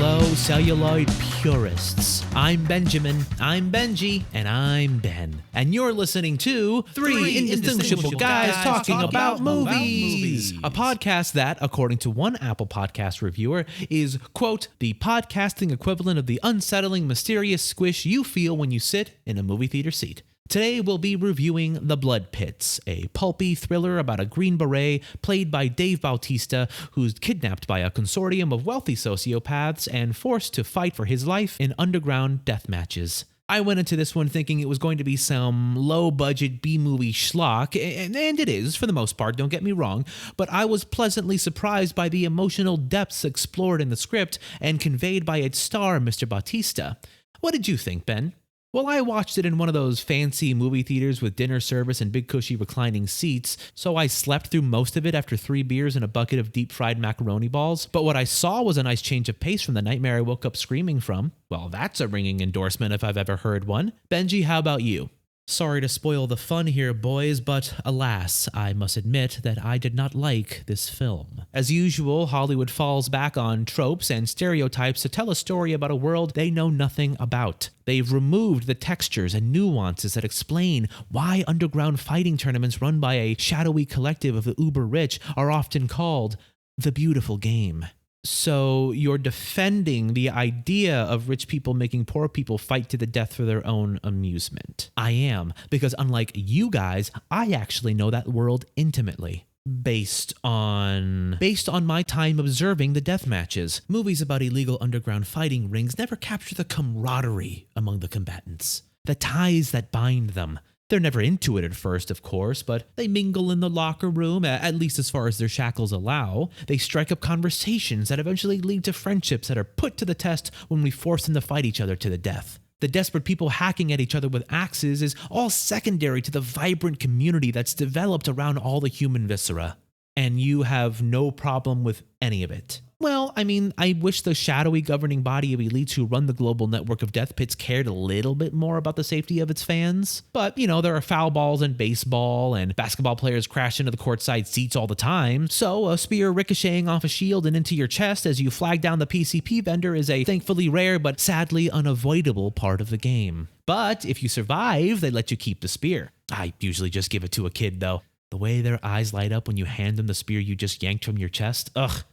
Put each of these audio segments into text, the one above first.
Hello, celluloid purists. I'm Benjamin, I'm Benji, and I'm Ben. And you're listening to Three Indistinguishable Guys Talking About Movies. A podcast that, according to one Apple Podcast reviewer, is, quote, the podcasting equivalent of the unsettling, mysterious squish you feel when you sit in a movie theater seat. Today we'll be reviewing The Blood Pits, a pulpy thriller about a Green Beret played by Dave Bautista, who's kidnapped by a consortium of wealthy sociopaths and forced to fight for his life in underground death matches. I went into this one thinking it was going to be some low-budget B-movie schlock, and it is, for the most part, don't get me wrong, but I was pleasantly surprised by the emotional depths explored in the script and conveyed by its star, Mr. Bautista. What did you think, Ben? Well, I watched it in one of those fancy movie theaters with dinner service and big cushy reclining seats, so I slept through most of it after 3 beers and a bucket of deep-fried macaroni balls. But what I saw was a nice change of pace from the nightmare I woke up screaming from. Well, that's a ringing endorsement if I've ever heard one. Benji, how about you? Sorry to spoil the fun here, boys, but alas, I must admit that I did not like this film. As usual, Hollywood falls back on tropes and stereotypes to tell a story about a world they know nothing about. They've removed the textures and nuances that explain why underground fighting tournaments run by a shadowy collective of the uber-rich are often called the beautiful game. So you're defending the idea of rich people making poor people fight to the death for their own amusement. I am, because unlike you guys, I actually know that world intimately. Based on my time observing the death matches. Movies about illegal underground fighting rings never capture the camaraderie among the combatants, the ties that bind them. They're never into it at first, of course, but they mingle in the locker room, at least as far as their shackles allow. They strike up conversations that eventually lead to friendships that are put to the test when we force them to fight each other to the death. The desperate people hacking at each other with axes is all secondary to the vibrant community that's developed around all the human viscera. And you have no problem with any of it. Well, I mean, I wish the shadowy governing body of elites who run the global network of death pits cared a little bit more about the safety of its fans. But, you know, there are foul balls in baseball, and basketball players crash into the courtside seats all the time. So a spear ricocheting off a shield and into your chest as you flag down the PCP vendor is a thankfully rare but sadly unavoidable part of the game. But if you survive, they let you keep the spear. I usually just give it to a kid, though. The way their eyes light up when you hand them the spear you just yanked from your chest, ugh.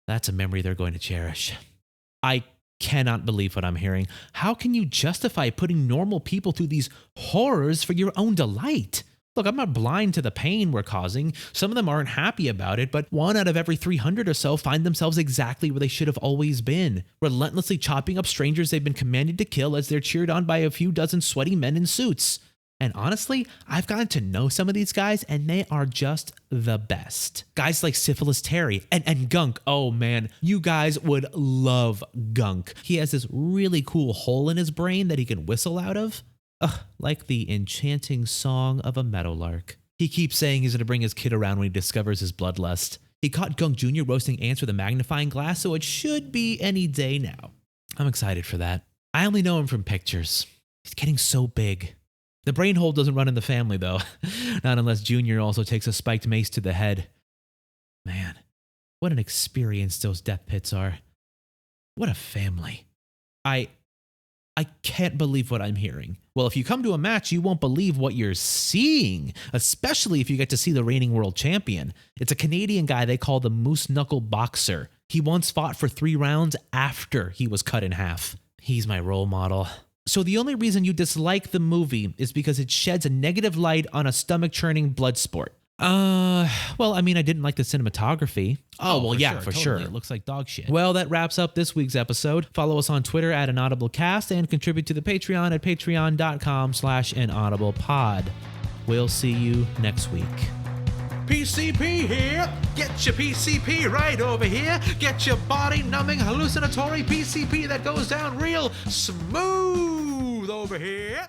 That's a memory they're going to cherish. I cannot believe what I'm hearing. How can you justify putting normal people through these horrors for your own delight? Look, I'm not blind to the pain we're causing. Some of them aren't happy about it, but 1 out of every 300 or so find themselves exactly where they should have always been, relentlessly chopping up strangers they've been commanded to kill as they're cheered on by a few dozen sweaty men in suits. And honestly, I've gotten to know some of these guys, and they are just the best. Guys like Syphilis Terry and Gunk. Oh man, you guys would love Gunk. He has this really cool hole in his brain that he can whistle out of. Like the enchanting song of a meadowlark. He keeps saying he's going to bring his kid around when he discovers his bloodlust. He caught Gunk Jr. roasting ants with a magnifying glass, so it should be any day now. I'm excited for that. I only know him from pictures. He's getting so big. The brain hole doesn't run in the family, though. Not unless Junior also takes a spiked mace to the head. Man, what an experience those death pits are. What a family. I can't believe what I'm hearing. Well, if you come to a match, you won't believe what you're seeing, especially if you get to see the reigning world champion. It's a Canadian guy they call the Moose Knuckle Boxer. He once fought for 3 rounds after he was cut in half. He's my role model. So the only reason you dislike the movie is because it sheds a negative light on a stomach-churning blood sport. Well, I mean, I didn't like the cinematography. Oh, well, yeah, for sure. It looks like dog shit. Well, that wraps up this week's episode. Follow us on Twitter at InaudibleCast and contribute to the Patreon at patreon.com/inaudiblepod. We'll see you next week. PCP here. Get your PCP right over here. Get your body-numbing hallucinatory PCP that goes down real smooth over here.